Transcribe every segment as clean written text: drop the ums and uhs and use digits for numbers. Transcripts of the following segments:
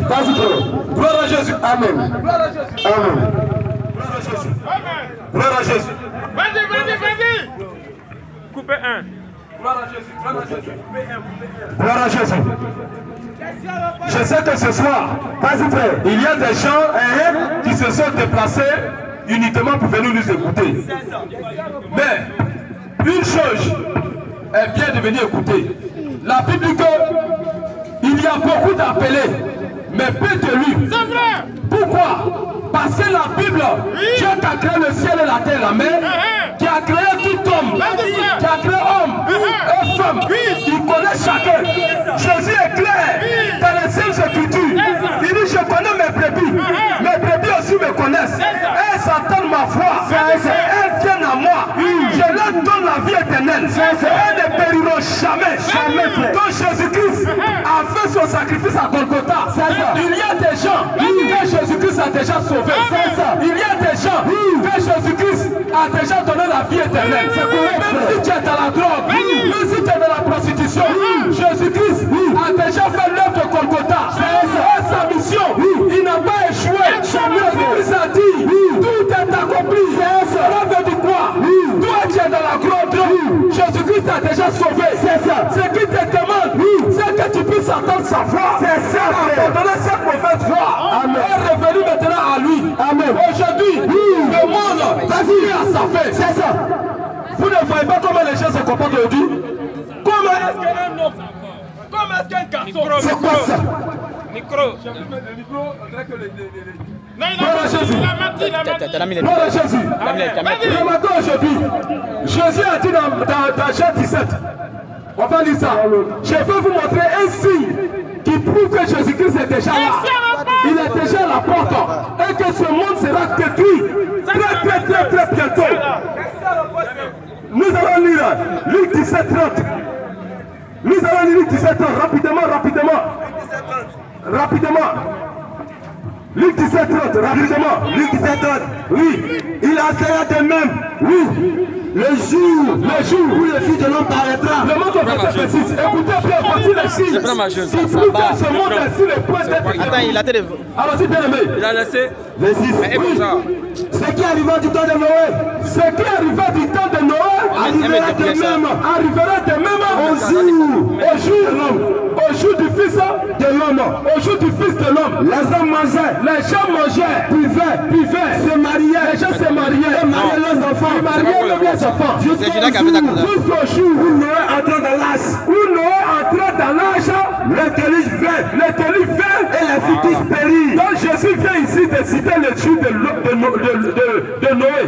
Vas-y, frère. Gloire à Jésus. Amen. Gloire à Jésus. Amen. Gloire à Jésus. Gloire à Jésus. Vas-y. Coupez un. Gloire à Jésus. Gloire à Jésus. Gloire à Jésus. Je sais que ce soir, Vas-y, frère. il y a des gens qui se sont déplacés uniquement pour venir nous écouter. Mais une chose est bien de venir écouter. La Bible dit qu'il y a beaucoup d'appelés, mais peu d'élus. C'est vrai. Pourquoi? Parce que la Bible, Dieu qui a créé le ciel et la terre, la mer, qui a créé tout homme, qui a créé homme et femme, il connaît chacun. Jésus est clair dans les Saintes Écritures. Il dit, je connais mes brebis aussi me connaissent. Elles entendent ma voix, elles viennent à moi. Je leur donne la vie éternelle. Elles ne périront jamais. Donc Jésus-Christ a fait son sacrifice à Golgotha. Il y a des gens que Jésus-Christ a déjà sauvés. Il y a des gens que Jésus-Christ a déjà donné la vie éternelle. Même si tu es dans la drogue, même si tu es dans la prostitution, Jésus-Christ a déjà fait l'œuvre de Golgotha. Et sa mission, il n'a pas échoué. Jésus-Christ a dit, tout est accompli. Cela veut dire quoi? Toi tu es dans la gloire, Jésus-Christ t'a déjà sauvé. Ce qui te demande, c'est que tu puisses entendre sa voix. Abandonner cette mauvaise voix. Et revenir maintenant à lui. Aujourd'hui, le monde va finir à sa fin. C'est ça. Vous ne voyez pas comment les gens se comportent aujourd'hui? Comment est-ce qu'un homme, comment est-ce qu'un garçon, c'est quoi ça? Micro. Le micro, on dirait que Non, il a mis les Gloire à Jésus. Le matin aujourd'hui, Jésus a dit dans Jean 17, on va lire ça. Je vais vous montrer un signe qui prouve que Jésus-Christ est déjà là. Il est déjà à la porte. Et que ce monde sera détruit très bientôt. Nous allons lire Luc 17, 30. Nous allons lire Luc 17, 30. Rapidement. Luc 17, 30, rapidement. Luc 17, 30. Oui. Il enseigna de même. Oui. Le jour où le Fils de l'homme paraîtra. Le monde au verset 6. Écoutez bien, voici le signe. C'est pas ma chose. Si plus que ce monde est sur le point d'être. Attends, il a télé. Alors, si bien aimé. Il a laissé. Le 6. Oui. Ce qui arriva du temps de Noé. Ce qui arriva du temps de Noé arrivera de même au jour du Fils de l'homme. Au jour du Fils de l'homme. Les hommes mangeaient, buvaient, se mariaient. Les gens se mariaient, mariaient leurs enfants. Ils mariaient leurs enfants. Jusqu'au jour où Noé entra dans l'âge. Le déluge vint et les fils périrent. Donc Jésus vient ici de citer le jour de Noé.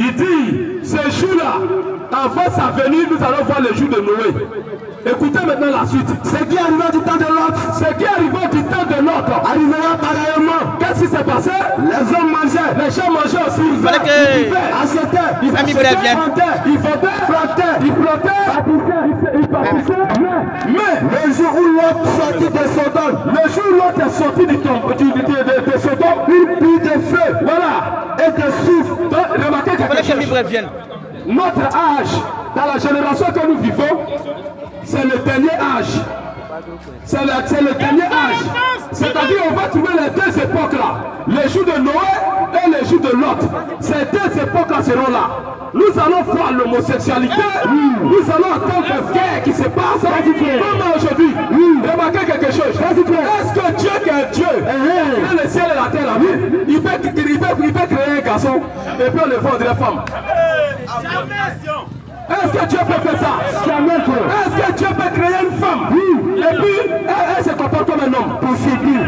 Il dit, ce jour-là, avant sa venue, nous allons voir le jour de Noé. Écoutez maintenant la suite. Ce qui arriva du temps de l'autre, arrivera pareillement. Qu'est-ce qui s'est passé? Les hommes mangeaient, les gens mangeaient aussi. Ils achetaient, ils vendaient, ils plantaient, mais le jour où l'autre sortit de Sodome, est sorti de Sodome, il prit de feu, voilà, et de souffle. Remarquez quelque chose. Notre âge, dans la génération que nous vivons, c'est le dernier âge. C'est le dernier âge. C'est-à-dire on va trouver les deux époques-là. Les jours de Noé et les jours de Lot. Ces deux époques-là seront là. Nous allons voir l'homosexualité. Nous allons entendre des guerres qui se passent. Comme aujourd'hui. Remarquez quelque chose. Est-ce que Dieu qui est Dieu, dans le ciel et la terre, il peut créer un garçon et puis on le vendre des femmes? Est-ce que Dieu peut faire ça? Est-ce que Dieu peut créer une femme? Et puis, elle se comporte comme un homme. Possible.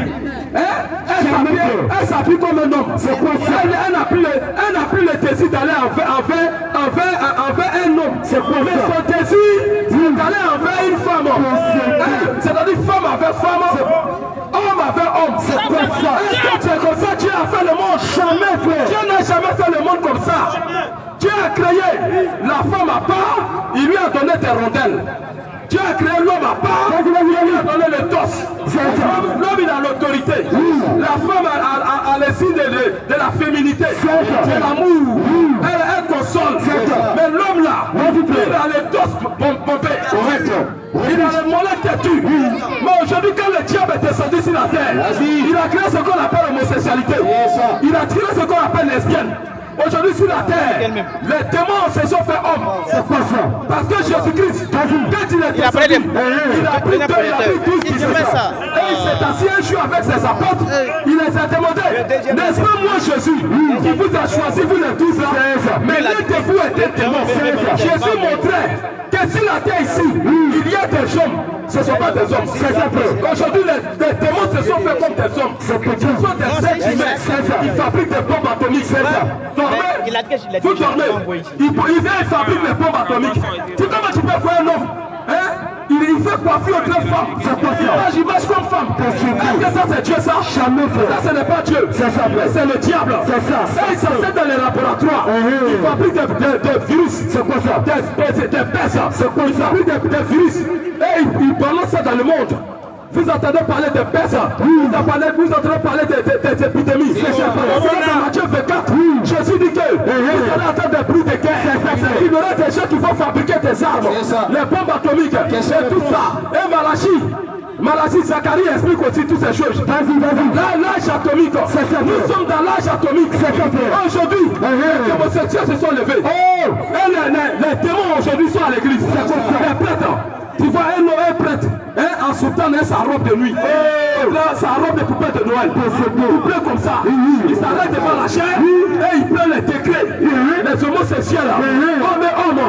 Elle s'appuie comme un homme. C'est quoi ça? Elle n'a plus le désir d'aller envers un homme. C'est quoi ça? Mais son désir, c'est d'aller envers une femme. C'est-à-dire femme avec femme, homme avec homme. C'est quoi ça? Est-ce que c'est comme ça Dieu a fait le monde? Jamais, frère. Dieu n'a jamais fait le monde comme ça. Dieu a créé la femme à part, il lui a donné des rondelles. Dieu a créé l'homme à part, il lui a donné le torse. L'homme il a l'autorité. La femme a le signe de la féminité, de l'amour. Elle console. Mais l'homme là, il a le torse pompé. Il a le mollet têtu. Mais aujourd'hui quand le diable est descendu aujourd'hui sur la terre, il a créé ce qu'on appelle l'homosexualité. Il a créé ce qu'on appelle lesbienne. Aujourd'hui sur la terre, les démons se sont fait hommes. C'est pas ça. Parce que Jésus-Christ, quand il était sorti, il a pris 12 disciples. Et il s'est assis un jour avec ses apôtres. Il les a demandé, n'est-ce pas moi Jésus qui vous a choisi, vous les 12 là? Mais l'un de vous était démon. Jésus montrait que sur la terre ici, il y a des hommes. Ce ne sont pas des hommes. Aujourd'hui, les démons se sont faits comme des hommes. Ce sont des êtres humains. Ils fabriquent des bombes atomiques. Vous dormez. Il vient et fabrique des bombes atomiques. Comment tu peux faire un homme? Il fait coiffer autre femme. C'est image comme femme. Est-ce que ça c'est Dieu ça? Jamais fait. Ça ce n'est pas Dieu. C'est le diable. C'est ça. Et il s'enseigne dans les laboratoires. Il fabrique des virus. C'est quoi ça? Des pestes. C'est quoi ça? Il fabrique des virus. Et il balance ça dans le monde. Vous entendez parler de pestes. Vous entendez parler des épidémies. C'est ça. Dans Matthieu 24, Jésus dit que vous allez entendre des bruits de guerre. Il y aura des gens qui vont fabriquer des armes, les bombes atomiques, et tout ça. Et Malachie, Zacharie explique aussi toutes ces choses. L'âge atomique. Nous sommes dans l'âge atomique. Aujourd'hui, les homosexuels se sont levés. Et les démons aujourd'hui sont à l'église. Les prêtres. Tu vois un prêtre en soutane sa robe de nuit. Sa robe de poupée de Noël. Il pleut comme ça. Il s'arrête devant la chair et il prend les décrets. Les homosexuels, homme et homme,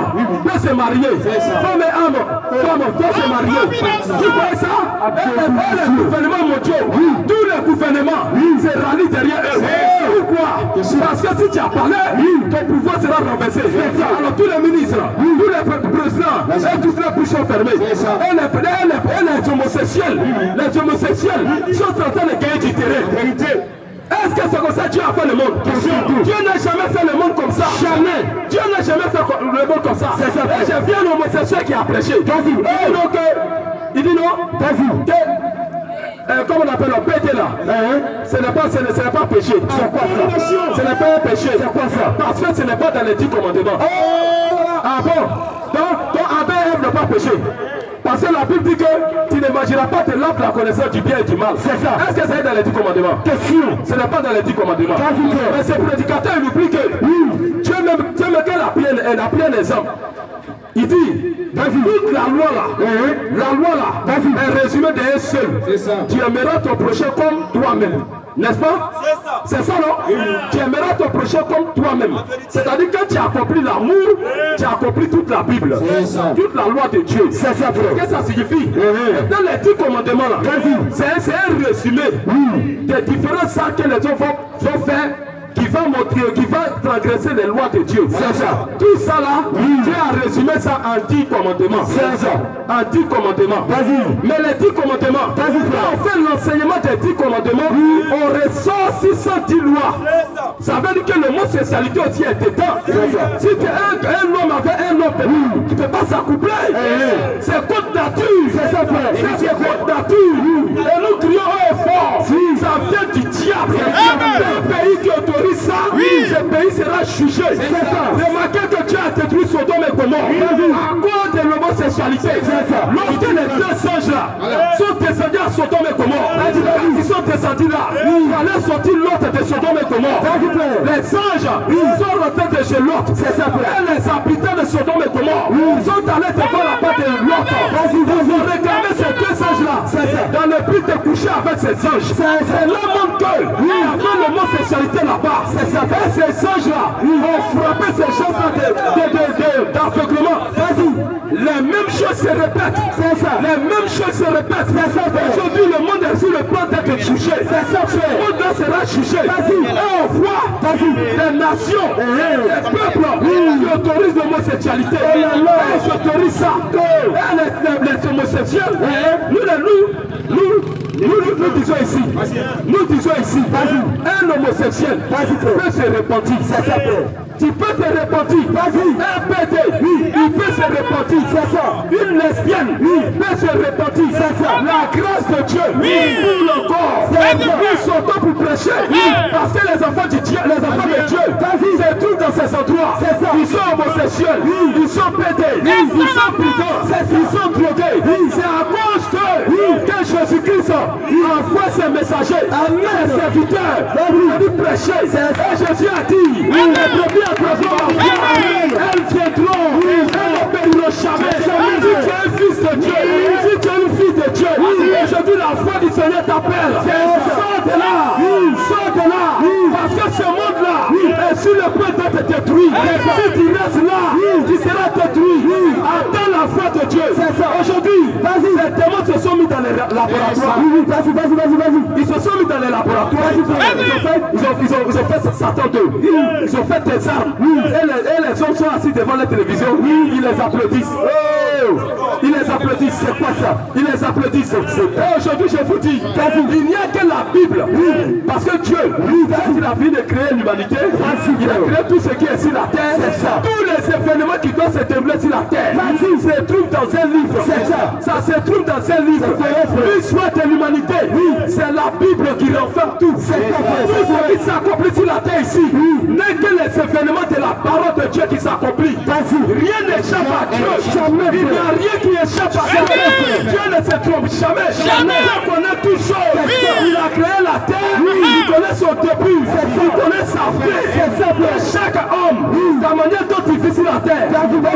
peuvent se marier. Femme et homme, peuvent se marier. Tu vois ça? Et les gouvernements mondiaux, tous les gouvernements se rallient derrière eux. Pourquoi? Parce que si tu as parlé, ton pouvoir sera renversé. Alors tous les ministres, tous les présidents, et tous les bouches sont fermés. Et les homosexuels sont en train de gagner du terrain. Est-ce que c'est comme ça que Dieu a fait le monde? Dieu n'a jamais fait le monde comme ça. Jamais. Dieu n'a jamais fait le monde comme ça. Et je viens l'homosexuel qui a prêché. Et donc, il dit non. Comme on appelle le péché là, ce n'est pas péché. C'est quoi ça? Ce n'est pas un péché. C'est quoi ça? Parce que ce n'est pas dans les 10 commandements. Ah bon? Donc Adam et Ève n'ont pas péché. Parce que la Bible dit que tu n'imagineras pas de l'arbre de la connaissance du bien et du mal. C'est ça. Est-ce que c'est dans les 10 commandements? Question. Ce n'est pas dans les 10 commandements. Mais ce prédicateur il oublie que Dieu même qu'elle a pris un exemple. Il dit, toute la loi là, est résumée d'un seul. Tu aimeras ton prochain comme toi-même. N'est-ce pas? C'est ça, non? Tu aimeras ton prochain comme toi-même. C'est-à-dire que tu as accompli l'amour, tu as accompli toute la Bible, toute la loi de Dieu. C'est ça, frère. Qu'est-ce que ça signifie? Dans les 10 commandements là, c'est un résumé des différents actes que les hommes vont faire, qui va montrer, qui va transgresser les lois de Dieu. C'est ça. Tout ça là, Dieu a résumé ça en 10 commandements. C'est ça. En 10 commandements. Mais les 10 commandements, quand on fait l'enseignement des 10 commandements, on ressort 610 lois. Ça veut dire que l'homosexualité aussi est dedans. Si tu es un homme avec un homme, tu ne peux pas s'accoupler. C'est contre nature. C'est ça, frère. C'est contre nature. Et nous crions haut et fort. Ça vient du diable. Un pays qui autorise ça, ce pays sera jugé. Remarquez que Dieu a détruit Sodome et Gomorrhe à cause de l'homosexualité. Lorsque les deux singes là sont descendus à Sodome et Gomorrhe, ils sont descendus là, il fallait sortir l'autre de Sodome et Gomorrhe. Les singes sont rentrés de chez l'autre. Et les habitants de Sodome et Gomorrhe sont allés devant la part de l'autre. Ils ont réclamé ces deux singes là dans le but de coucher avec ces singes. C'est là même que il y a l'homosexualité là-bas. Et ces singes-là ont frappé ces choses d'aveuglement. Les mêmes choses se répètent. Les mêmes choses se répètent. Aujourd'hui, le monde est sur le plan d'être jugé. Le monde sera jugé. Et on voit des nations, des peuples qui autorisent l'homosexualité. Ils autorisent ça. Et les homosexuels, nous disons ici, un homosexuel peut se repentir. Tu peux te repentir. Un PD, il peut se repentir. Une lesbienne, peut se repentir. La grâce de Dieu, pour le corps, ils sont là pour prêcher. Parce que les enfants de Dieu, se trouvent dans ces endroits. Ils sont homosexuels, ils sont PD, ils sont brigands, ils sont drogués. C'est à cause que Jésus-Christ envoie ses messagers, ses serviteurs, pour venir prêcher. Et Jésus a dit, les brebis entendront ma voix, elles viendront, elles n'obéiront jamais. Si tu es un fils de Dieu, si tu es une fille de Dieu, aujourd'hui la foi du Seigneur t'appelle. Sors de là, sors de là, parce que ce monde-là est sur le point d'être détruit. Si tu restes là, tu seras détruit. Attends la foi de Dieu. Aujourd'hui, les démons se sont mis dans les laboratoires. Ils se sont mis dans les laboratoires. Ils ont fait Satan 2. Ils ont fait des armes. Et les hommes sont assis devant la télévision. Ils les applaudissent. Ils les applaudissent. C'est quoi ça? Ils les applaudissent. Et aujourd'hui, je vous dis, il n'y a que la Bible. Parce que Dieu, il a fini de créer l'humanité. Il a créé tout ce qui est sur la terre. Tous les événements qui doivent se dérouler sur la terre. Ça se trouve dans un livre. Ça se trouve dans un livre. L'histoire de l'humanité, c'est la Bible qui renferme tout. Tout ce qui s'accomplit sur la terre ici n'est que les événements de la parole de Dieu qui s'accomplit. Rien n'échappe à Dieu. Il n'y a rien qui échappe à Dieu. Dieu ne se trompe jamais. Dieu connaît toutes choses. Il a créé la terre. Il connaît son début. Il connaît sa fin. Chaque homme, la manière dont il vit sur la terre, il va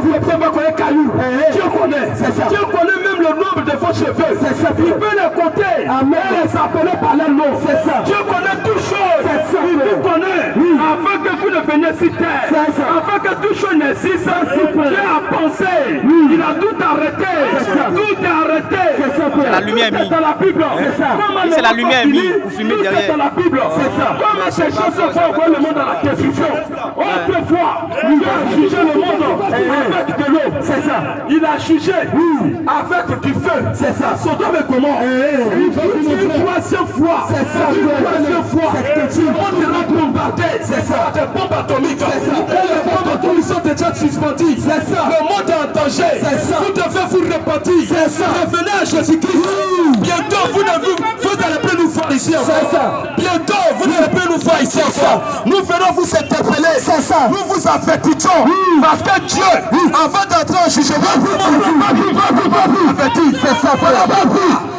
connaître caillou. Dieu connaît. Dieu connaît même le nombre de vos cheveux. Il peut les compter. Et les appeler par leur nom. Dieu connaît toutes choses. Il vous connaît. Afin que vous ne veniez sur terre. Afin que toutes choses n'existent. Dieu a pensé. Il a tout arrêté. Tout est arrêté. La lumière est mise. Dans la Bible. C'est la lumière est mise. Vous fumez derrière. Dans la Bible. Comment ces choses se font voir le monde dans la destruction. Autrefois, il a jugé le monde avec de l'eau. Il a jugé avec du feu. Sodome et Gomorrhe. Une troisième fois. Le monde sera bombardé. Des bombes atomiques. Et les bombes atomiques sont déjà suspendues. Le monde est en danger. Vous devez vous repentir. Revenez à Jésus-Christ. Bientôt, vous allez plus nous voir ici encore. Bientôt, vous n'allez plus nous voir ici encore. Nous venons vous interpeller. Nous vous avertissons. Parce que Dieu, avant d'entrer en jugement,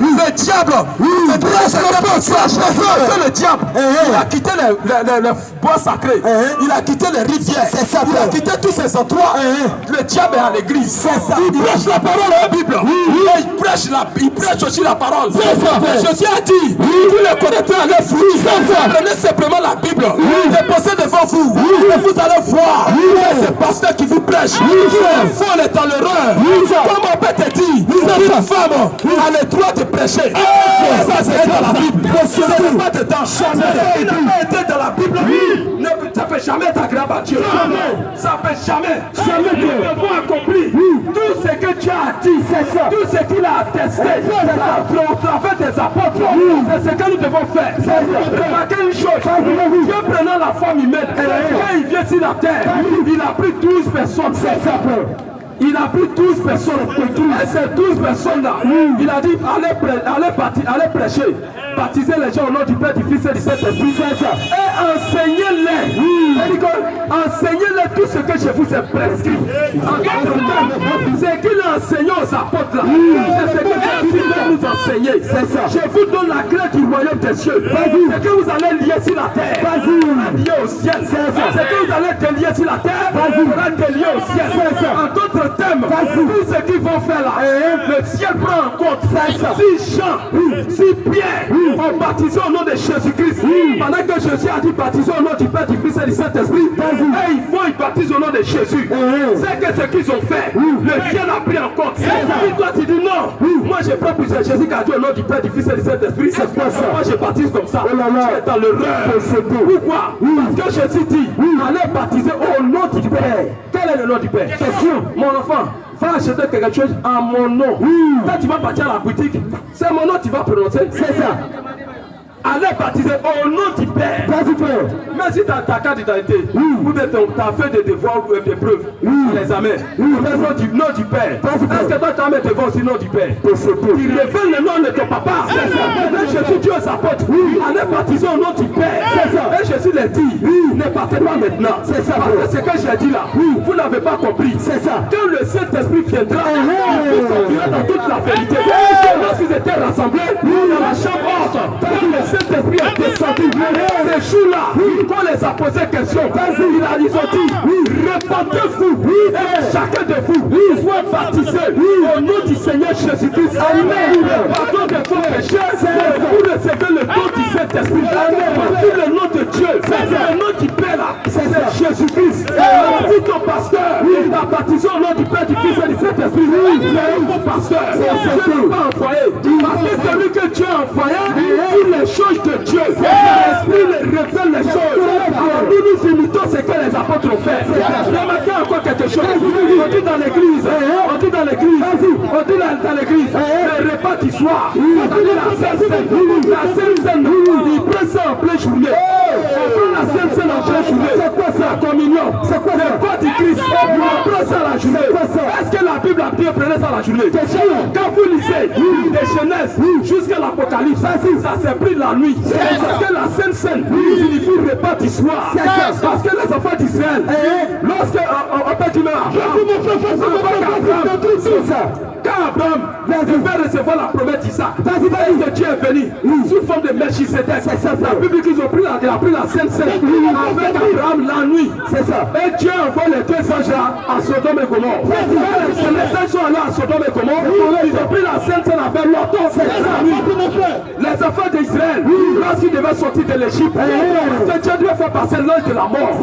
le diable, le diable, il a quitté les bois sacrés, il a quitté les rivières, il a quitté tous ces endroits. Le diable est à l'église. Il prêche la parole de la Bible. Il prêche aussi la parole. Jésus a dit, vous les connaîtrez à leurs fruits. Prenez simplement la Bible, déposez devant vous, et vous allez voir. C'est pasteur qui vous prêche. Le folle est dans l'erreur. Comme on peut te dire, une femme a le droit de prêcher. Ça c'est dans la Bible. Ce n'est pas dedans. Il n'a pas été dans la Bible. Ça ne peut jamais être agréable à Dieu. Ça ne peut jamais. Nous devons accomplir tout ce que Dieu a dit. Tout ce qu'il a attesté. Au travers des apôtres. C'est ce que nous devons faire. Remarquez une chose. Dieu prenant la femme humaine. Quand il vient sur la terre, il a pris 12 personnes. Il a pris 12 personnes. Et ces 12 personnes-là, il a dit allez prêcher. Baptisez les gens au nom du Père, du Fils et du Saint-Esprit. Et enseignez-les. Enseignez-les tout ce que je vous ai prescrit. En d'autres termes, c'est qu'il a enseigné aux apôtres là. C'est ce que Jésus va nous enseigner. Je vous donne la clé du royaume des cieux. C'est que vous allez lier sur la terre. Vous allez lier au ciel. C'est que vous allez délier sur la terre. Vous allez délier au ciel. En d'autres termes, tout ce qu'ils vont faire là, le ciel prend en compte. Si Jean, si Pierre ont baptisé au nom de Jésus-Christ, pendant que Jésus a dit baptiser au nom du Père, du Fils et du Saint-Esprit, et ils baptisent au nom de Jésus. C'est que ce qu'ils ont fait, le ciel a pris en compte. Et toi tu dis non, moi je prends plus Jésus qui a dit au nom du Père, du Fils et du Saint-Esprit. C'est pas ça. Moi je baptise comme ça. Tu es dans l'erreur. Pourquoi? Parce que Jésus dit, allez baptiser au nom du Père. Quel est le nom du Père? Question. Mon enfant, va acheter quelque chose à mon nom. Quand tu vas partir à la boutique, c'est mon nom que tu vas prononcer. C'est ça. Allez baptiser au nom du Père. Mais si ta carte d'identité ou ta feuille de devoir ou d'épreuve, l'examen, le nom du Père. Est-ce que toi tu as mis devant aussi le nom du Père? Tu révèles le nom de ton papa. Et Jésus Dieu s'apporte. Allez baptiser au nom du Père. Et Jésus l'a dit, ne partez pas maintenant. C'est ça. Parce que ce que j'ai dit là, vous n'avez pas compris. C'est ça. Quand le Saint-Esprit viendra, il vous sortira dans toute la vérité. Lorsqu'ils étaient s'est rassemblé dans la chambre haute. Quand le Saint-Esprit est descendu, ces jours-là, quand les a posé question, ils ont dit, répandez-vous, et chacun de vous soit baptisé au nom du Seigneur Jésus-Christ. Amen. Pardon de vos péchés, vous recevez le don du Saint-Esprit. Parce le nom de Dieu, c'est le nom du Père là, c'est Jésus-Christ. Si ton pasteur t'a baptisé au nom du Père, du Fils et du Saint-Esprit, c'est un bon pasteur. Dieu n'est pas envoyé. Parce que celui que Dieu a envoyé, toutes les choses de Dieu, l'Esprit révèle les choses. Alors nous imitons ce que les apôtres ont fait. Remarquez encore quelque chose. On dit dans l'église, on dit dans l'église, le repas du soir, la Sainte Seine, il prend ça en pleine journée. On prend la Sainte Seine en pleine journée. C'est quoi ça? La communion. C'est quoi le corps du Christ? On prend ça la journée. Est-ce que la Bible a bien prenait ça la journée? Quand vous lisez de Genèse jusqu'à l'Apocalypse, ça s'est pris la nuit. Parce que la Sainte Seine signifie repas du soir. Parce que les enfants d'Israël, lorsque quand Abraham devait recevoir la promesse d'Isaac, que Dieu est venu sous forme de Melchisédek, la Bible qu'ils ont pris la Sainte Seine avec Abraham la nuit. C'est ça. Et Dieu envoie les deux anges à Sodome et Gomorrhe. Les anges sont allés à Sodome et Gomorrhe, ils ont pris la Sainte Seine avec l'automne. La nuit. Les enfants d'Israël, lorsqu'ils devaient sortir de l'Égypte, parce que Dieu devait faire passer l'ange de la mort.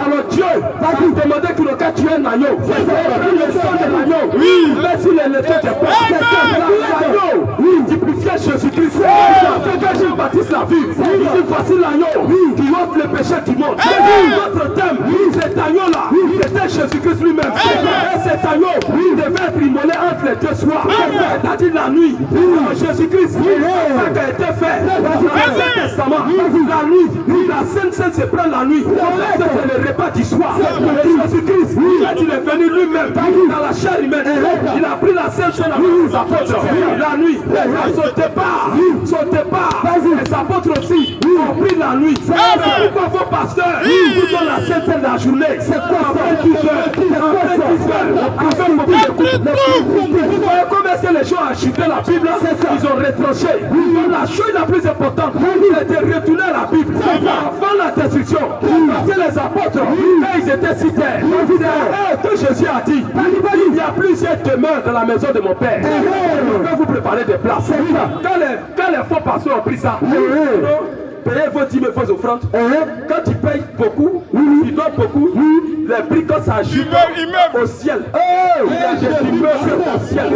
Alors Dieu va vous demander que le cas tue un agneau. Le sang de l'agneau. Mais si les lettres de l'agneau, typifiait Jésus-Christ. Quand je baptise la vie, il dit voici l'agneau qui ôte le péché du monde. Notre thème, cet agneau-là, c'était Jésus-Christ lui-même. Et cet agneau devait être immolé entre les deux soirs. C'est-à-dire la nuit. Jésus-Christ, ça qui a été fait dans l'Ancien Testament. La nuit, la Sainte Seine se prend la nuit. C'est le repas du soir. Jésus-Christ, quand il est venu lui-même dans la chair humaine, il a pris la Sainte Seine avec ses apôtres. La nuit, son départ, les apôtres aussi ont pris la nuit. C'est pourquoi vos pasteurs vous donnent la Sainte Seine de la journée. C'est quoi après 10 heures, après beaucoup de comment est-ce que les gens ont chuté la Bible? Ils ont retranché. La chose la plus importante, c'est de retourner à la Bible avant la destruction. Parce que les apôtres, quand ils étaient cités, que Jésus a dit, il y a plusieurs demeures dans la maison de mon Père. Je vais vous préparer des places. Quand les faux pasteurs ont pris ça, payez vos dîmes et vos offrandes. Quand tu payes beaucoup, tu donnes beaucoup, les prix quand ça jure au ciel. Il y a des immeubles au ciel.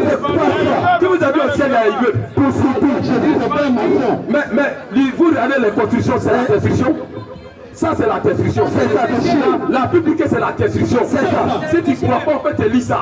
Que vous avez au ciel, il y a des immeubles. Mais vous regardez les constructions, c'est la destruction. Ça c'est la destruction. La Bible dit que c'est la destruction. Si tu ne crois pas, on peut te lire ça.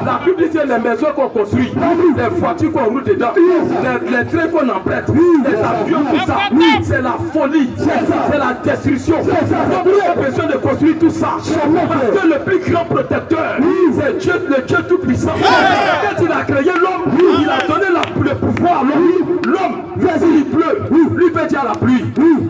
La Bible dit que les maisons qu'on construit, les voitures qu'on roule dedans, les trains qu'on emprunte, les avions, tout ça, c'est la folie. C'est la destruction. Donc on a besoin de construire tout ça. Parce que le plus grand protecteur, c'est Dieu, le Dieu tout-puissant. Quand il a créé l'homme, il a donné le pouvoir à l'homme. L'homme, vas-y, il pleut. Lui peut dire à la pluie,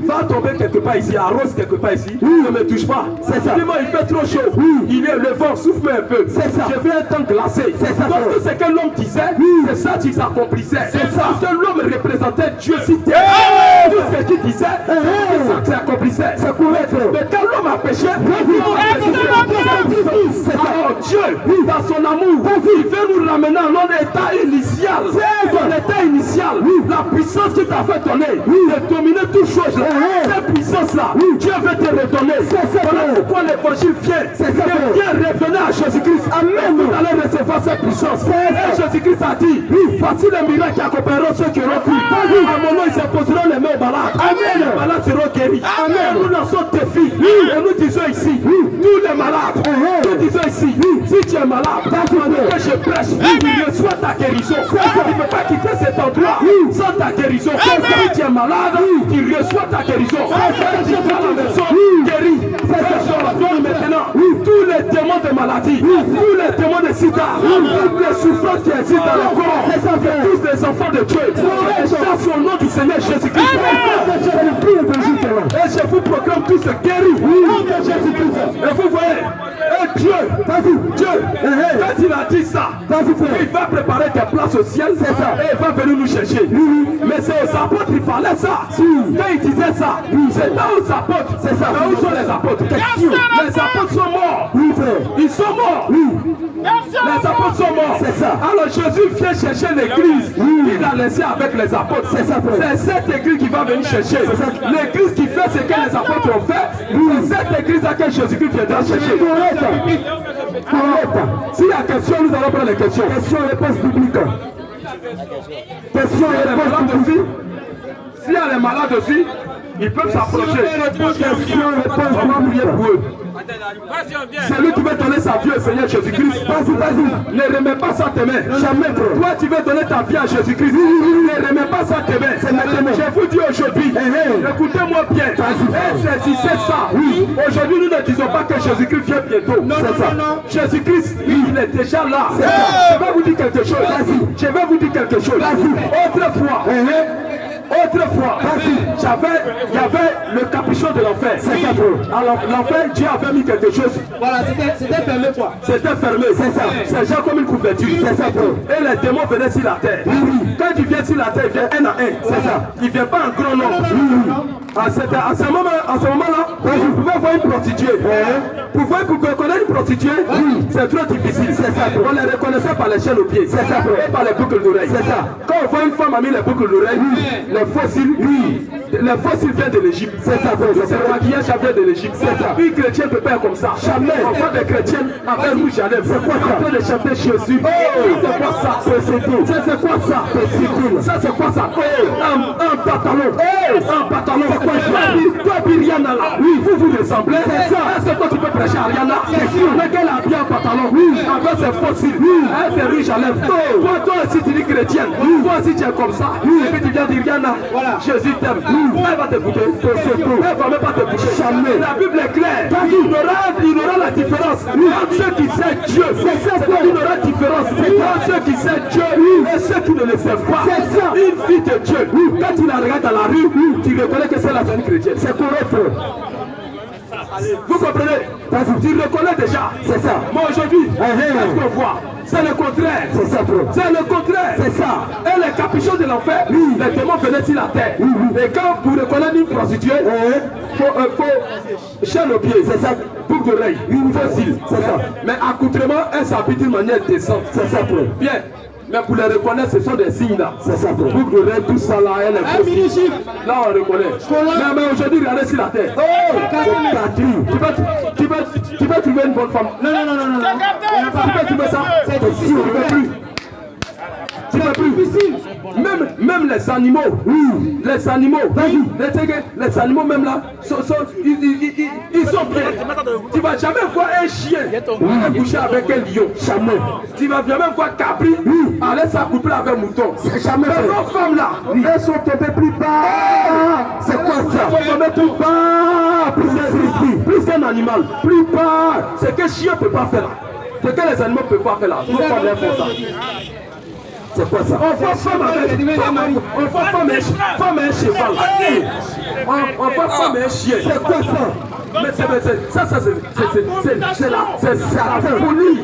va tomber quelque part ici, arrose quelque part ici, ne me touche pas. C'est ça. Il fait trop chaud. Le vent souffle un peu. C'est ça. Je veux un temps glacé. C'est ça. Donc tout ce que l'homme disait, c'est ça qui s'accomplissait. C'est ça. Parce que l'homme représentait Dieu sur terre. Tout ce qu'il disait, c'est ça qui s'accomplissait. C'est correct. Mais quand l'homme a péché, alors Dieu, dans son amour, il veut nous ramener à notre état initial. Son état initial, la puissance qui t'a fait donner, de dominer toutes choses. Cette puissance-là, Dieu veut te redonner. Voilà pourquoi l'évangile vient. Viens revenir à Jésus-Christ. Amen. Vous allez recevoir cette puissance. Et Jésus-Christ a dit, voici les miracles qui accompagneront ceux qui auront cru. À mon nom, ils s'imposeront les mains aux malades. Amen. Les malades seront guéris. Amen. Nous lançons des filles. Et nous disons ici, tous les malades, nous disons ici, si tu es malade, que je prêche, tu reçois ta guérison. Tu ne peux pas quitter cet endroit sans ta guérison. Si tu es malade, tu reçois ta guérison. Tu es dans la maison, guéri. Maintenant, tous les démons de maladie, tous les démons de sida, toutes les souffrances qui existent dans le corps, tous les enfants de Dieu, chasse au nom du Seigneur Jésus-Christ. Et je vous proclame tous guéris. Et vous voyez, Dieu, quand il a dit ça, il va préparer tes places au ciel, c'est ça, et il va venir nous chercher. Mais c'est aux apôtres qui parlaient ça. Quand il disait ça, c'est là aux apôtres. C'est ça. Mais où sont les apôtres? Les apôtres sont morts. Ils sont morts. Les apôtres sont morts. C'est ça. Alors Jésus vient chercher l'église. Il a laissé avec les apôtres. C'est ça. C'est cette église qui va venir chercher. L'église qui fait ce que les apôtres ont fait. C'est cette église à laquelle Jésus-Christ viendra chercher. S'il y a question, nous allons prendre les questions. Questions et réponses publiques. Questions et réponses publiques. S'il y a les malades aussi, ils peuvent s'approcher. Questions et réponses, on va prier pour eux. C'est lui qui veut donner sa vie au Seigneur Jésus-Christ. Vas-y. Ne remets pas ça à tes mains. Jamais. Toi, tu veux donner ta vie à Jésus-Christ. Ne remets pas ça à tes mains. Je vous dis aujourd'hui, écoutez-moi bien. Saisissez ça. Aujourd'hui, nous ne disons pas que Jésus-Christ vient bientôt. C'est ça. Jésus-Christ, il est déjà là. Je vais vous dire quelque chose. Je vais vous dire quelque chose. Autrefois, il y avait le capuchon de l'enfer. C'est ça. Alors l'enfer, Dieu avait mis quelque chose. Voilà, c'était fermé quoi. C'était fermé, c'est ça. C'est genre comme une couverture. C'est ça. Et les démons venaient sur la terre. Quand ils viennent sur la terre, ils viennent un à un. C'est ça. Ils ne viennent pas en grand nombre. À ce moment-là, vous pouvez voir une prostituée. Vous pouvez reconnaître une prostituée. C'est trop difficile. C'est ça. On les reconnaissait par les chaînes aux pieds. C'est ça. Et par les boucles d'oreilles. C'est ça. Quand on voit une femme a mis les boucles d'oreilles, les fossiles viennent de l'Égypte. C'est ça. C'est le maquillage vient de l'Égypte. C'est ça. Une chrétienne peut pas comme ça. Jamais. On voit des chrétiennes avec rouge à lèvres. C'est quoi ça? En train de chanter Jésus. C'est quoi ça? C'est quoi ça? Ça c'est quoi ça? Un pantalon. Un pantalon. C'est quoi ça? Toi, Rihanna là. Oui, vous ressemblez. C'est ça. Est-ce que toi tu peux prêcher à Rihanna? C'est sûr. Mais qu'elle a bien un pantalon. Avec ses fossiles. Elle fait rouge à lèvres. Toi aussi tu dis chrétienne. Toi aussi tu es comme ça. Et puis tu viens dire Rihanna. Voilà. Jésus t'aime. Elle va t'écouter. Elle va même pas t'écouter. Jamais. La Bible est claire. Il aura la différence entre ceux qui savent Dieu. C'est ça. Il aura la différence entre ceux qui savent Dieu et ceux qui ne le savent pas. C'est ça. Une fille de Dieu. Quand tu la regardes dans la rue, tu reconnais que c'est la jeune chrétienne. C'est correct. Vous comprenez? Tu reconnais déjà. C'est ça. Moi aujourd'hui, qu'est-ce qu'on voit? C'est le contraire. C'est ça, bro. C'est le contraire. C'est ça. Et les capuchons de l'enfer, les démons venaient sur la terre. Et quand vous reconnaissez une prostituée, faut chaîne aux pieds. C'est ça. Boucle d'oreille. Fossile. C'est ça. Mais accoutrement, elle s'habille d'une manière décente. C'est ça, bro. Bien. Mais pour les reconnaître, ce sont des signes là. C'est ça, bro. Boucle d'oreille, tout ça là, elle est fossile. Là, on reconnaît. Mais aujourd'hui, regardez sur la terre. Tu peux trouver une bonne femme. Non. Tu peux trouver ça. C'est sûr. Tu peux plus. Même les animaux. Les animaux. Les animaux même là, ils sont bien. Tu vas jamais voir un chien coucher avec un lion. Jamais. Tu vas jamais voir Capri aller s'accoupler avec un mouton. Jamais. Mais nos femmes là, elles sont tombées plus bas. C'est quoi ça? Elles sont tombées plus bas. Plus qu'un animal. Plus bas. C'est que chien ne peut pas faire là. C'est que les animaux ne peuvent pas faire là. Nos femmes elles font ça. C'est quoi ça? On voit femme et un cheval. On voit femme et un chien. C'est quoi ça? Mais c'est la folie.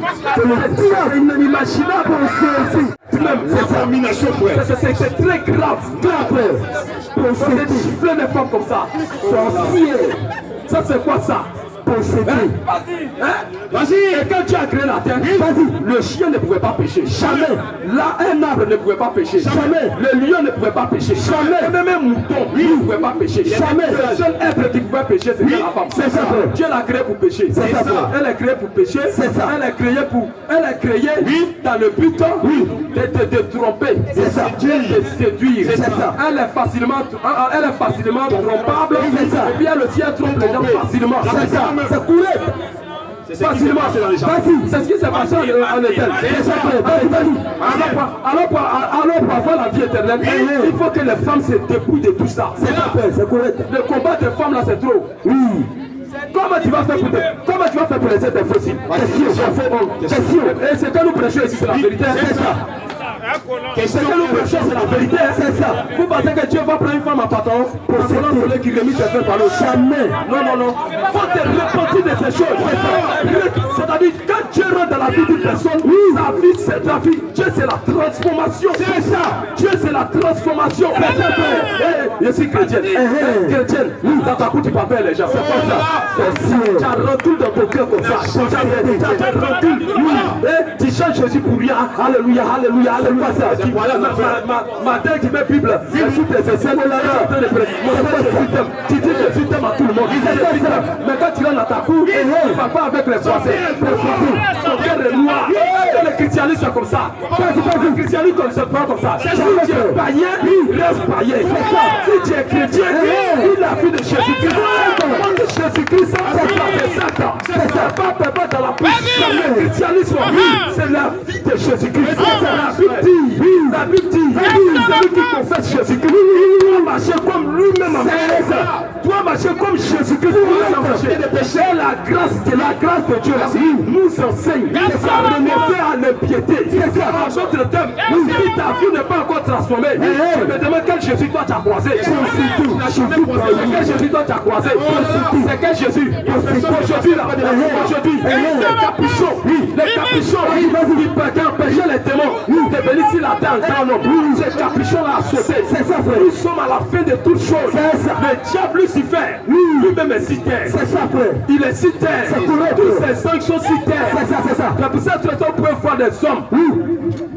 C'est inimaginable. C'est très grave. C'est des chiffres de femmes comme ça. Ça c'est quoi ça? Vas-y. Et quand tu as créé la terre, le chien ne pouvait pas pécher. Jamais. Là, un arbre ne pouvait pas pécher. Jamais. Le lion ne pouvait pas pécher. Jamais. Même un mouton, il ne pouvait pas pécher. Jamais. Le seul être qui pouvait pécher, c'était la femme. C'est ça. Dieu l'a créé pour pécher. C'est ça. Elle est créée pour pécher. C'est ça. Elle est créée dans le but de tromper. C'est ça. De séduire. C'est ça. Elle est facilement trompable. C'est ça. Et puis elle aussi trompe les gens facilement. C'est ça. C'est couré. Facilement, c'est ce qui s'est passé en éternel. Alors pour avoir la vie éternelle, il faut que les femmes se dépouillent de tout ça. C'est correct. Le combat des femmes là, c'est trop. Comment tu vas faire pour les êtres fossiles? Et ce que nous prêchons ici, c'est la vérité. C'est ça. Ce que nous prêchons, c'est la vérité. C'est ça. Vous pensez que Dieu va prendre une femme à pantalon pour selon voulez qu'il remette ses frères par l'autre. Jamais. Non, non, non. Il faut te repentir de ces choses. C'est-à-dire, quand Dieu rentre dans la vie d'une personne, sa vie, c'est ta vie. Dieu, c'est la transformation. C'est ça. Dieu, c'est la transformation. C'est ça. Je suis chrétienne. Chrétienne. Dans ta cour, tu papelles les gens. C'est pas ça. Tu as retour dans ton cœur comme ça. Tu changes Jésus pour rien. Alléluia, alléluia, alléluia. Ma tête qui met Bible. Jésus t'aime. Tu dis Jésus t'aime à tout le monde. Mais quand tu rentres dans ta cour, tu ne vas pas avec les Français. Ton cœur est noir. Le christianisme c'est comme ça. Le christianisme ne se prend comme ça. Si tu es païen, reste païen. Si tu es chrétien, il la vie de Jésus-Christ. Jésus-Christ, c'est Satan. C'est pas dans la puissance. Le christianisme, c'est la vie de Jésus-Christ. La Bible dit, celui qui confesse Jésus-Christ, doit marcher comme lui-même en fait. Doit marcher comme Jésus-Christ. Et la grâce de Dieu nous enseigne à renoncer à l'impiété. C'est ça. En d'autres termes, si ta vie n'est pas encore transformée, je me demande quel Jésus toi tu as croisé. Quel Jésus toi tu as croisé. C'est quel Jésus. Aujourd'hui, les capuchons, ils empêchaient les démons de venir sur la terre en grand nombre. Ces capuchons-là a sauté. C'est ça, frère. Nous sommes à la fin de toutes choses. Le diable Lucifer, lui-même est sur terre. C'est ça, frère. Il est sur terre. Tous ces cinq sont sur terre. C'est ça, c'est ça. C'est pour ça que on peut voir des hommes.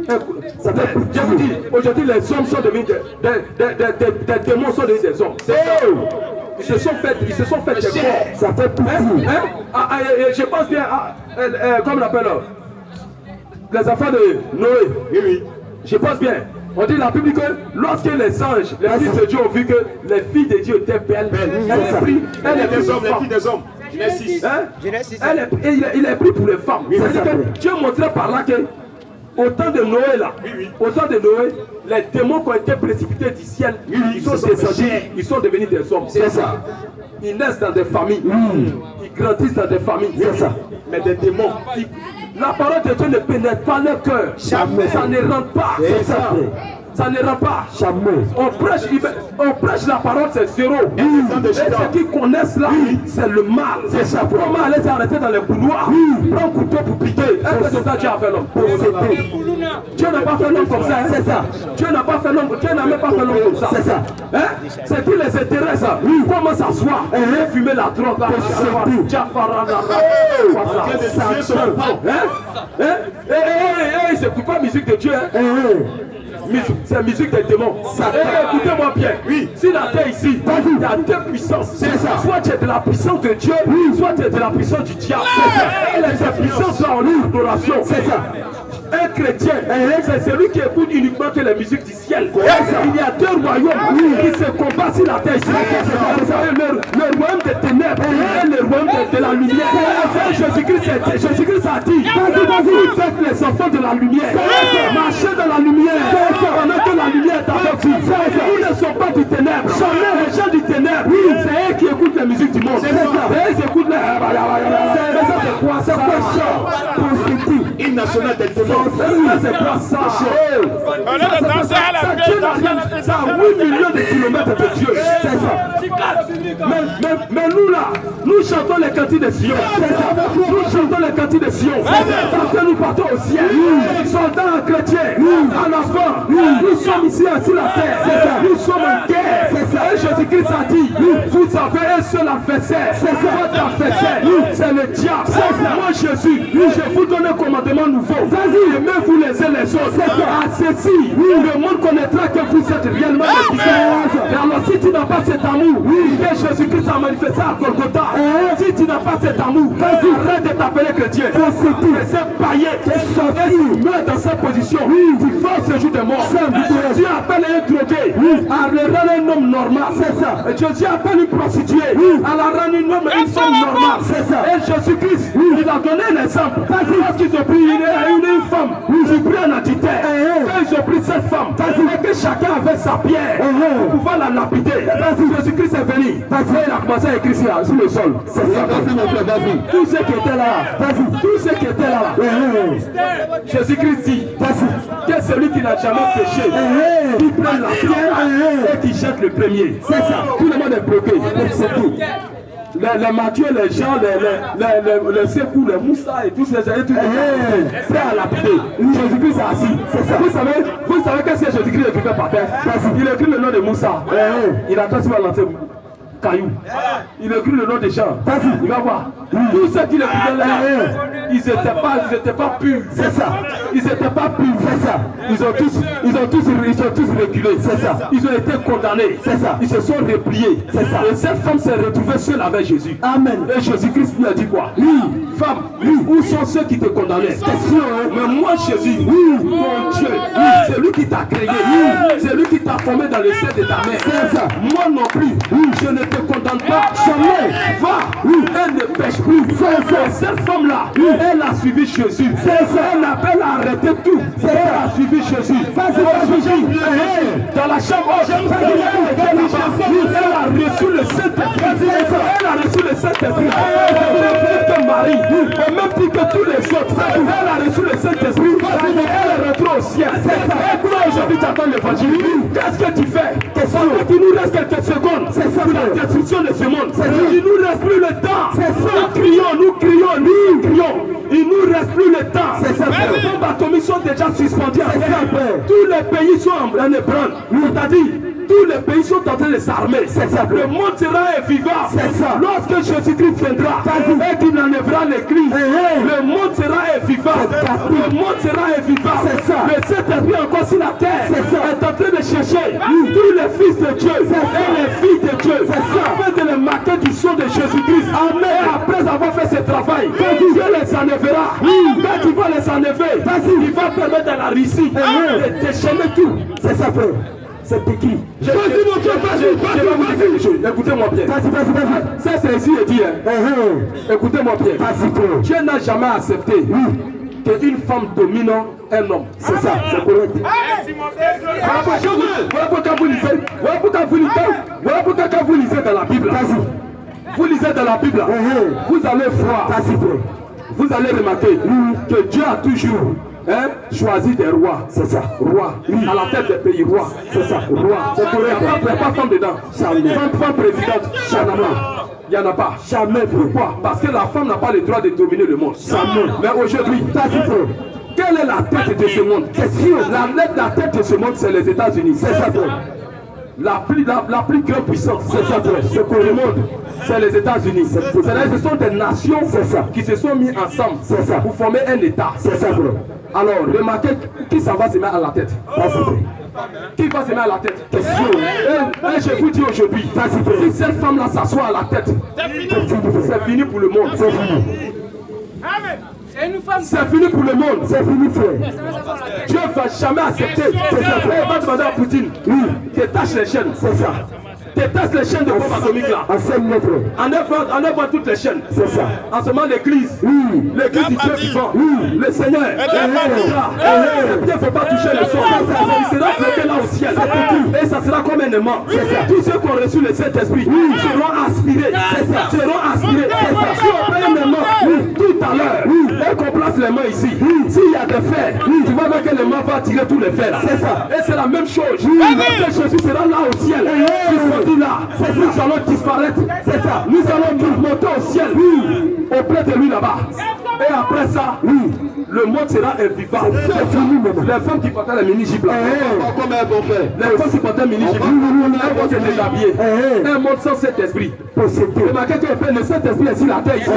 Je vous dis, aujourd'hui les hommes sont devenus des démons sont devenus des hommes. Ils se sont fait des corps. Ça fait tout. Je pense bien, comme on l'appelle, les enfants de Noé. Oui. Je pense bien. On dit la Bible que lorsque les anges, les fils de Dieu ont vu que les filles de Dieu étaient belles, elle est des hommes, les filles des hommes. Il est pris pour les femmes. C'est-à-dire que Dieu montrait par là que au temps de Noé là, au temps de Noé, les démons qui ont été précipités du ciel, ils sont descendus, ils sont devenus des hommes. C'est ça. Ils naissent dans des familles, ils grandissent dans des familles. C'est ça. Mais des démons, la parole de Dieu ne pénètre pas leur cœur. Jamais. Ça ne rentre pas. C'est ça. Ça ne rend pas. Jamais. On prêche la parole, c'est zéro. Et ceux qui connaissent là, c'est le mal. C'est ça. Comment aller s'arrêter dans les couloirs, prendre un couteau pour piquer. Est-ce que ça Dieu a fait l'homme? Dieu n'a pas fait l'homme comme ça. C'est ça. Dieu n'a pas fait l'homme. Dieu n'a même pas fait l'homme comme ça. C'est ça. C'est qui les intéresse. Comment s'asseoir et fumer la drogue. C'est pas musique de Dieu. C'est la musique des démons. Écoutez-moi bien. Si la terre ici, il y a deux puissances. Soit tu es de la puissance de Dieu, soit tu es de la puissance du diable. Et les puissances sont en adoration. C'est ça. Un chrétien, c'est celui qui écoute uniquement que les musiques du ciel. Il y a deux royaumes qui se combattent sur la terre. Le royaume des ténèbres et le royaume de la lumière. Jésus-Christ a dit, vous êtes les enfants de la lumière. Marchez dans la lumière. Pendant que la lumière est avec vous. Ils ne sont pas du ténèbre. Les gens du ténèbre, c'est eux qui écoutent la musique du monde. C'est eux qui écoutent les... C'est quoi ça? Une nationale des démons. C'est quoi ça? Ça a 8 millions de kilomètres de Dieu. C'est ça. Mais nous là, nous chantons les cantiques de Sion. Nous chantons les cantiques de Sion. Parce que nous partons au ciel. Soldats chrétiens, en enfant, nous sommes ici sur la terre. Nous sommes en guerre. Et Jésus-Christ a dit, vous avez un seul adversaire. Votre adversaire, c'est le diable. Moi Jésus, je vous donne un commandement nouveau. Aimez-vous les uns les autres. À ceci, le monde connaîtra que vous êtes réellement des disciples. Et alors si tu n'as pas cet amour que Jésus-Christ a manifesté à Golgotha, si tu n'as pas cet amour, arrête de t'appeler chrétien. C'est païen. Et tu meurs dans cette position. Tu forces ce jour de mort. Dieu appelle un drogué à le rendre un homme normal. C'est ça. Et Dieu appelle une prostituée à la rendre une femme normale. C'est ça. Et Jésus-Christ, il a donné un exemple. Lorsqu'ils ont pris une femme, ils ont pris un adultère. Quand ils ont pris cette femme, et que chacun avait sa pierre pour pouvoir la lapider. Jésus-Christ est venu. Il a commencé à écrire sur le sol. C'est ça. Tous ceux qui étaient là, tous ceux qui étaient là, Jésus-Christ dit que celui qui n'a jamais péché, qui prend la pierre et qui jette le premier. C'est ça. Tout le monde les bloquer. Les Mathieu, les gens, les Sekou, les Moussa et tous ces gens, c'est à lapider. Jésus-Christ est assis. Vous savez qu'est-ce que Jésus-Christ écrivait par terre? Il écrit le nom de Moussa. Il a transmis à l'entrée caillou. Il écrit le nom des gens. Il va voir. Tous ceux qui l'écrivaient là, ils n'étaient pas purs. C'est ça. Ils n'étaient pas purs. C'est ça. Ils ont tous reculé. C'est ça. Ils ont été condamnés. C'est ça. Ils se sont repliés. C'est ça. Et cette femme s'est retrouvée seule avec Jésus. Amen. Et Jésus-Christ lui a dit quoi? Femme, où sont ceux qui te condamnaient? Mais moi, Jésus, mon Dieu, c'est lui qui t'a créé. C'est lui qui t'a formé dans le sein de ta mère. C'est ça. Moi non plus, je ne te condamne pas. Jamais. Va, elle ne pêche plus. Cette femme-là, elle a suivi Jésus. Elle appelle à arrêter tout. Elle a suivi Jésus. Dans la chambre, elle a reçu le Saint-Esprit. Elle a reçu le Saint-Esprit. Elle Marie, au même titre que tous les autres, elle a reçu le Saint-Esprit. Elle est rentrée au ciel. Et toi aujourd'hui tu attends l'évangile. Qu'est-ce que tu fais? Il nous reste quelques secondes pour la destruction de ce monde. Il nous reste plus le temps. Nous crions. Il nous reste plus le temps. Les bombes atomiques sont déjà suspendues. Tous les pays sont en ébranle. C'est-à-dire, tous les pays sont en train de s'armer. Le monde sera vivant. Lorsque Jésus-Christ viendra et qu'il enlèvera l'église, le monde sera vivant. Le monde sera vivant. Le Saint-Esprit encore sur la terre est en train de chercher tous les fils de Dieu et les filles de Dieu afin de les marquer du sang de Jésus-Christ. Et après avoir fait ce travail, Dieu les enlèvera. Quand il va les enlever, il va permettre à la Russie de déchaîner tout. C'est ça, frère. C'est écrit. Vas-y, mon frère, vas-y. Écoutez-moi bien. Vas-y. Ça, c'est ici et dit. Écoutez-moi bien. Dieu n'a jamais accepté qu'une femme domine un homme. C'est ça, c'est correct. Voilà pourquoi vous lisez dans la Bible. Vous lisez dans la Bible. Vous allez voir. Vous allez remarquer que Dieu a toujours choisi des rois. C'est ça, roi. À la tête des pays, roi. C'est ça, roi. C'est correct. Il n'y a pas femme dedans. Femme présidente, il n'y en a pas. Jamais. Pourquoi? Parce que la femme n'a pas le droit de dominer le monde. Jamais. Mais aujourd'hui, quelle est la tête de ce monde? La tête de ce monde, c'est les États-Unis. C'est ça. La plus grande puissance, c'est ça, c'est pour le monde, c'est les États-Unis. Ce sont des nations qui se sont mis ensemble pour former un État. C'est ça, bro. Alors, remarquez qui ça va se mettre à la tête. Qui va se mettre à la tête? Question. Et je vous dis aujourd'hui, si cette femme-là s'assoit à la tête, c'est fini pour le monde. C'est fini. Amen. C'est fini pour le monde. C'est fini, frère. Dieu ne va jamais accepter. C'est ça. Il va demander à Poutine. Détache les chaînes. C'est ça. Détache les chaînes de bombes atomiques là. Enlève toutes les chaînes. C'est ça. En ce moment, l'église. L'église du Dieu vivant. Le Seigneur. Il ne faut pas toucher le sol. Il sera bloqué là au ciel. Et ça sera comme un aimant. Tous ceux qui ont reçu le Saint-Esprit seront aspirés. Seront aspirés. Si on fait un aimant tout à l'heure, et qu'on place les mains ici, s'il y a des fers, tu vas voir que les mains vont tirer tous les fers. C'est ça. Et c'est la même chose. Jésus sera là au ciel. Là, nous allons disparaître. C'est ça. Nous allons monter au ciel. Auprès de lui là-bas. Et après ça, le monde sera invivable. Les femmes qui portaient les mini-jupes là, comment elles vont faire? Les femmes qui portaient les mini-jupes, elles vont se déshabiller. Un monde sans cet esprit. Remarquez que le Saint-Esprit est sur la terre.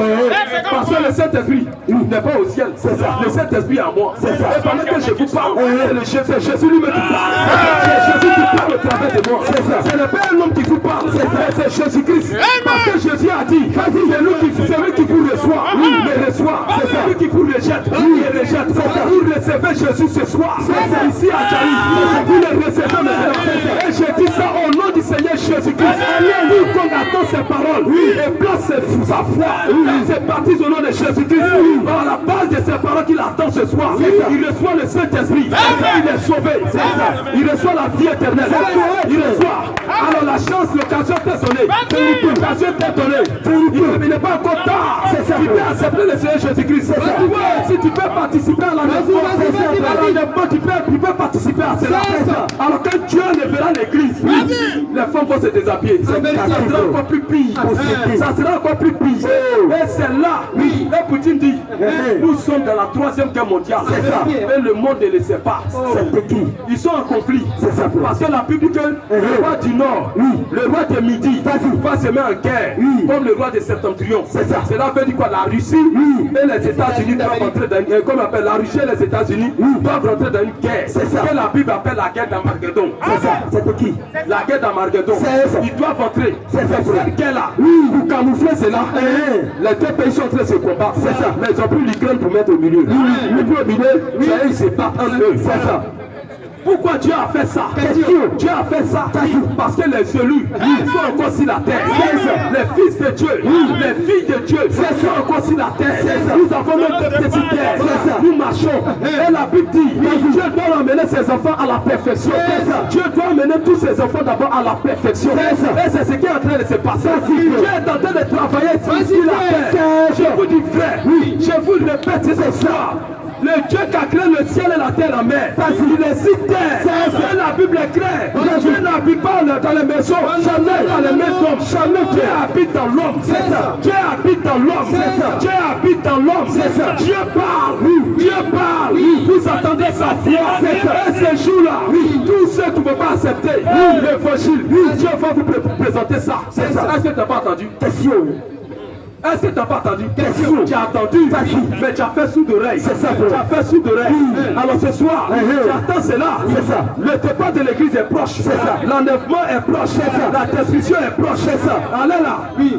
Parce que le Saint-Esprit n'est pas au ciel. C'est ça. Le Saint-Esprit est en moi. Et pendant que je vous parle, c'est Jésus lui-même qui parle. C'est Jésus qui parle au travers de moi. Ce n'est pas un homme qui vous parle, c'est Jésus-Christ. Parce que Jésus a dit, c'est lui qui vous reçoit, il reçoit. C'est celui qui vous rejette, il rejette. Vous recevez Jésus ce soir. C'est ici à Djaï. Vous le recevez maintenant. Et je dis ça au nom du Seigneur Jésus-Christ. Lui qu'on attend ses paroles et place sa foi. C'est parti au nom de Jésus-Christ. Par la base de ses paroles qu'il attend ce soir, il reçoit le Saint-Esprit. Il est sauvé. Il reçoit la vie éternelle. Il reçoit. Alors la chance, l'occasion t'est donnée. L'occasion t'est donnée. Il n'est pas encore tard. Tu peux accepter le Seigneur Jésus-Christ. Si tu peux participer à la maison, tu peux participer à cela. Alors quand Dieu lèvera l'église, les femmes vont se déshabiller. Ça sera encore plus pire. Ça sera encore plus pire. Et c'est là, et Poutine dit, nous sommes dans la 3e guerre mondiale. Et le monde ne le sait pas. Ils sont en conflit. Parce que la Bible dit que le roi du Nord, le roi de Midi, va se mettre en guerre, comme le roi de Septentrion. Cela veut dire quoi? La Russie et les États-Unis doivent rentrer dans une guerre. Comme on appelle la Russie et les États-Unis doivent rentrer dans une guerre. C'est ça que la Bible appelle la guerre d'Armageddon. C'est ça. C'est qui? La guerre d'Armageddon. Ils doivent entrer. C'est cette guerre-là. Pour camoufler cela, les deux pays sont en train de se combattre. C'est ça. Mais ils ont pris l'Ukraine pour mettre au milieu. Le plus au milieu, ils se battent entre eux. C'est ça. Pourquoi Dieu a fait ça? Dieu a fait ça parce que les élus sont encore sur la terre. Les fils de Dieu, les filles de Dieu sont encore sur la terre. Nous avons notre petite terre. Nous marchons. Et la Bible dit, Dieu doit amener ses enfants à la perfection. Dieu doit amener tous ses enfants d'abord à la perfection. Et c'est ce qui est en train de se passer. Dieu est en train de travailler sur la terre. Je vous dis frère, je vous répète ce soir. Le Dieu qui a créé le ciel et la terre, la mer, il est sur terre. C'est la Bible est claire. Dieu n'habite pas dans les maisons, jamais dans les maisons. Jamais Dieu habite dans l'homme. Dieu habite dans l'homme. Dieu habite dans l'homme. Dieu parle. Dieu parle. Vous attendez sa voix. Et ces jours-là, tous ceux qui ne vont pas accepter l'évangile, Dieu va vous présenter ça. Est-ce que tu n'as pas entendu? Est-ce que tu n'as pas entendu? Tu as entendu, mais tu as fait sous d'oreille. C'est ça. Tu as fait sous d'oreille. Alors ce soir, tu attends cela. C'est ça. Le départ de l'église est proche. C'est ça. L'enlèvement est proche. C'est ça. La destruction est proche. C'est ça. Allez là.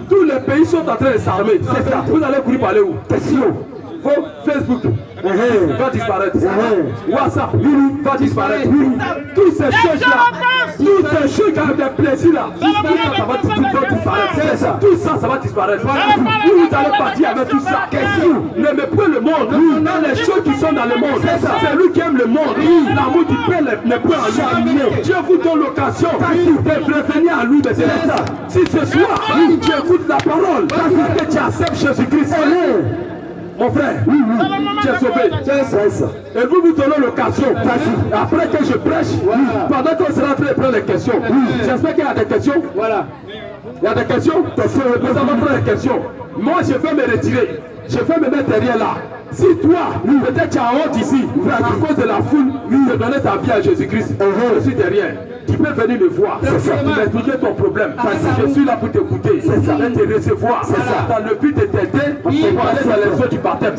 Tous les pays sont en train de s'armer. C'est ça. Vous allez courir par aller où? Vos Facebook va disparaître. WhatsApp va disparaître. Toutes ces choses-là, toutes ces choses qui ont des plaisirs là, ça va disparaître. Tout ça, ça va disparaître. Vous allez partir avec tout ça. N'aimez pas le monde. Dans les choses qui sont dans le monde, c'est lui qui aime le monde. L'amour du Père n'est pas en lui. Dieu vous donne l'occasion de prévenir à lui. Si ce soir, tu écoutes la parole, que tu acceptes Jésus-Christ. Mon frère, tu es sauvé. Et vous donnez l'occasion. Après que je prêche, pendant qu'on sera en train de prendre les questions, j'espère qu'il y a des questions. Voilà. Il y a des questions? Nous allons prendre les questions. Moi, je vais me retirer. Je vais me mettre derrière là. Si toi, peut-être tu as honte ici, à cause de la foule, de donner ta vie à Jésus-Christ, je suis derrière. Tu peux venir me voir, m'expliquer ton problème. Je suis là pour t'écouter, et te recevoir, dans le but de t'aider pour aller dans les eaux du baptême.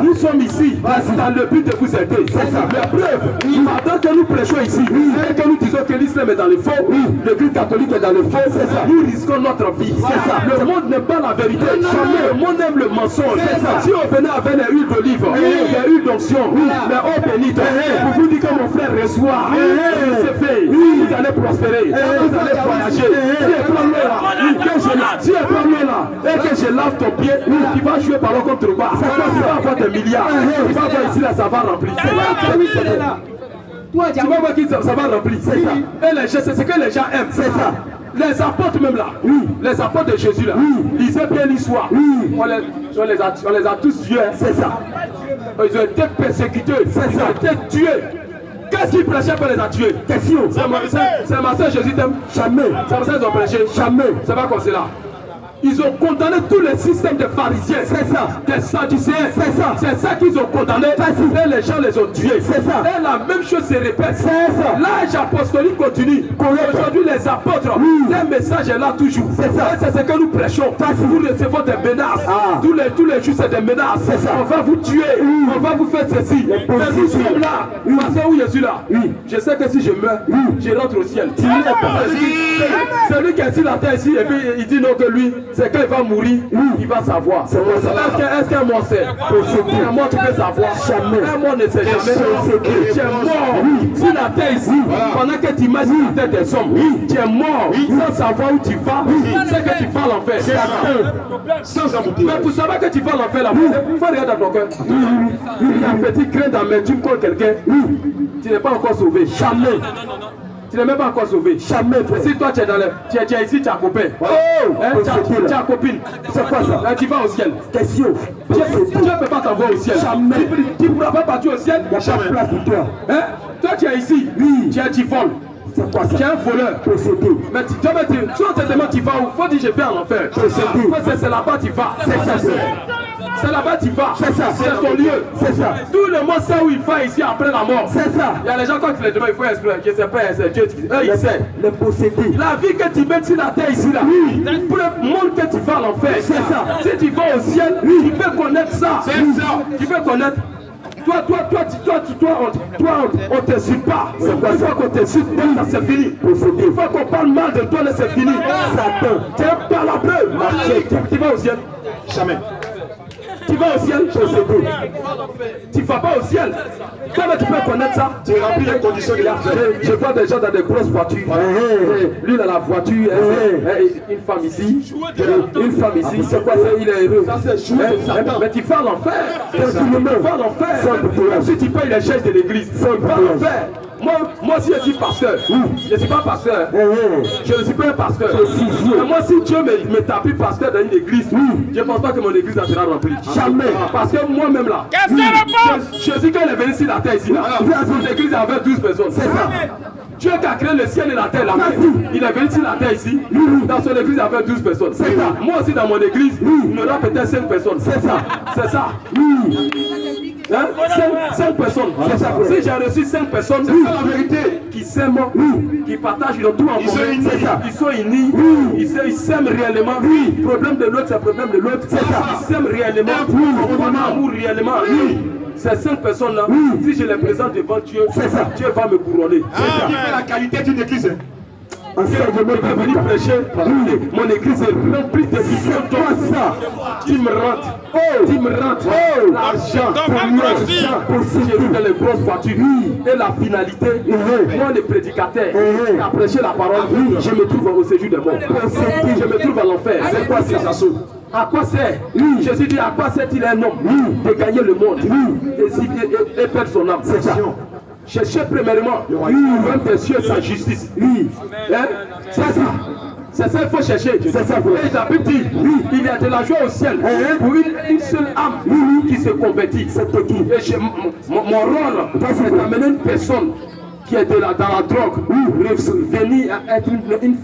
Nous sommes ici dans le but de vous aider. La preuve, pendant que nous prêchons ici, et que nous disons que l'islam est dans le faux, l'église catholique est dans le faux, nous risquons notre vie. Le monde n'aime pas la vérité, le monde aime le mensonge. Si on venait avec les huiles d'olive, les huiles d'onction, les eaux bénites, pour vous dire que mon frère reçoit, c'est fait. Vous allez prospérer, vous allez voyager. Si elle prend là et que je lave ton pied, tu vas jouer par le contrebas. Tu vas avoir des milliards. Tu vas voir ici là, ça va remplir. Tu vas voir que ça va remplir. C'est ça. Et c'est ce que les gens aiment. C'est ça. Les apôtres même là, les apôtres de Jésus là, lisaient bien l'histoire. On les a tous tués. C'est ça. Ils ont été persécutés. C'est ça. Ils ont été tués. Qu'est-ce qu'ils prêchaient pour les a tués? Question. C'est ma soeur Jésus t'aime. Jamais. C'est pour ça qu'ils ont prêché. Jamais. C'est pas comme cela. Ils ont condamné tous les systèmes de pharisiens. C'est ça. Des sadducéens. C'est ça. C'est ça qu'ils ont condamné. Et les gens les ont tués. C'est ça. Et la même chose se répète. C'est ça. L'âge apostolique continue. Aujourd'hui les apôtres, ce message est là toujours. C'est ça. Et c'est ce que nous prêchons. Nous recevons des menaces. Tous les jours c'est des menaces. C'est ça. On va vous tuer. On va vous faire ceci. Mais nous sommes là. Parce que où je suis là. Je sais que si je meurs, je rentre au ciel. Celui qui est sur la terre ici et puis il dit non que lui. C'est quand il va mourir, il va savoir. Est-ce qu'un mort sait? Un mort tu peux savoir. Jamais. Un mort ne sait jamais. Tu es mort sur la terre ici. Pendant que tu imagines la tête des hommes, tu es mort sans savoir où tu vas. C'est que tu vas l'enfer. Mais pour savoir que tu vas l'enfer là, il faut regarder dans ton cœur. Il y a un petit grain dans mes tu colles quelqu'un. Tu n'es pas encore sauvé. Jamais. Tu n'es même pas encore sauvé. Jamais, frère. Si toi tu es dans le. Tu es ici, tu as copain. Oh, tu as copine. C'est quoi ça? Là, tu vas au ciel. Question. Tu ne peux pas t'envoyer au ciel. Jamais. Tu ne pourras pas partir au ciel. Il n'y a pas de place pour toi. Hein? Toi, tu es ici. Oui. Tu voles. C'est quoi ça? Tu es un voleur. Procédé. Mais si on te demande tu vas où, faut dire je vais en enfer. C'est là-bas tu vas. C'est ça, c'est là-bas tu vas. C'est ça. C'est ton lieu. C'est ça. Tout le monde sait où il va ici après la mort. C'est ça. Il y a les gens quand tu les demandes, il faut expliquer. Je sais pas, c'est Dieu qui dit. Eux, ils savent. Le procédé. La vie que tu mets sur la terre ici là. Oui. Pour le monde que tu vas à l'enfer. C'est ça. Si tu vas au ciel, tu peux connaître ça. C'est ça. Tu peux connaître. Toi, on te suit pas. C'est quoi ça qu'on te suit? C'est fini. Il faut qu'on parle mal de toi, c'est fini. Satan, tu parles un peu. Tu vas au ciel? Jamais. Tu vas au ciel? Tu ne vas pas au ciel. Comment tu peux connaître ça? Tu remplis les conditions de l'argent. Je vois des gens dans des grosses voitures. Lui dans la voiture, une femme ici. Une femme ici. C'est quoi ça? Il est heureux. Ça c'est chou. Mais tu vas à l'enfer. Tu vas à l'enfer. Si tu payes les chaises de l'église, tu vas à l'enfer. Moi si je suis pasteur, je ne suis pas pasteur. Je ne suis pas un pasteur. Mais moi si Dieu me tape pasteur dans une église, je ne pense pas que mon église sera remplie. Jamais. Parce que moi-même là, Jésus quand il est venu sur la terre ici, son église avait 12 personnes. C'est ça. Dieu qui a créé le ciel et la terre là-bas. Il est venu sur la terre ici. Dans son église, il y avait 12 personnes. C'est ça. Moi aussi dans mon église, il y aura peut-être 5 personnes. C'est ça. C'est ça. Hein? 5 personnes. Si j'ai reçu 5 personnes, c'est ça la vérité. Qui s'aiment, qui partagent, ils ont tout en commun. C'est ça. Ils sont unis, ils s'aiment réellement. Le problème de l'autre, c'est le problème de l'autre. C'est ça. Ils s'aiment réellement. On a amour réellement. Ces 5 personnes-là, si je les présente devant Dieu, Dieu va me couronner. C'est ça qui fait la qualité d'une église. Je peux venir prêcher. Mon église est remplie de visions. Tu me rentres. L'argent. J'ai vu dans les grosses voitures. Et la finalité, moi le prédicateur, qui a prêché la parole, je me trouve au séjour des morts. Je me trouve à l'enfer. C'est quoi ces assauts? À quoi sert? Jésus dit à quoi sert-il un homme de gagner le monde et perdre son âme? C'est ça. Cherchez premièrement le royaume des cieux, sa justice. C'est ça. C'est ça qu'il faut chercher. C'est ça. Et la Bible dit, il y a de la joie au ciel pour une seule âme qui se convertit. Et mon rôle, c'est d'amener une personne qui est dans la drogue, venir être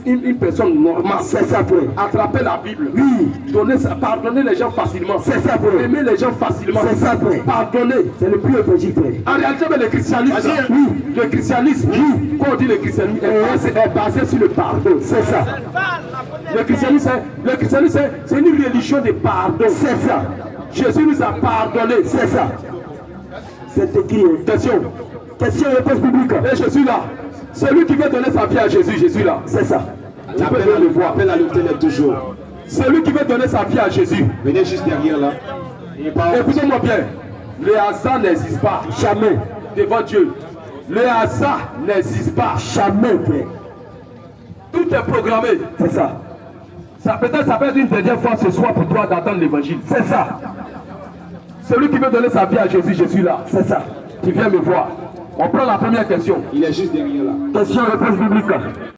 une personne normale. C'est ça, frère. Attraper la Bible. Pardonner les gens facilement. C'est ça, frère. Aimer les gens facilement. C'est ça, frère. Pardonner. C'est le plus important, frère. En réalité, le christianisme, le christianisme, quand on dit le christianisme, est basé sur le pardon. C'est ça. Le christianisme, c'est une religion de pardon. C'est ça. Jésus nous a pardonné. C'est ça. C'est écrit. Question. Question et réponse publique. Et je suis là. Celui qui veut donner sa vie à Jésus, je suis là. C'est ça. Tu peux le voir. Appelle à l'autel toujours. Celui qui veut donner sa vie à Jésus. Venez juste derrière là. Écoutez-moi bien. Le hasard n'existe pas. Jamais. Devant Dieu. Le hasard n'existe pas. Jamais, frère. Tout est programmé. C'est ça. Peut-être ça peut être une dernière fois ce soir pour toi d'attendre l'évangile. C'est ça. Celui qui veut donner sa vie à Jésus, je suis là. C'est ça. Tu viens me voir. On prend la première question. Il est juste derrière là. Question réponse biblique.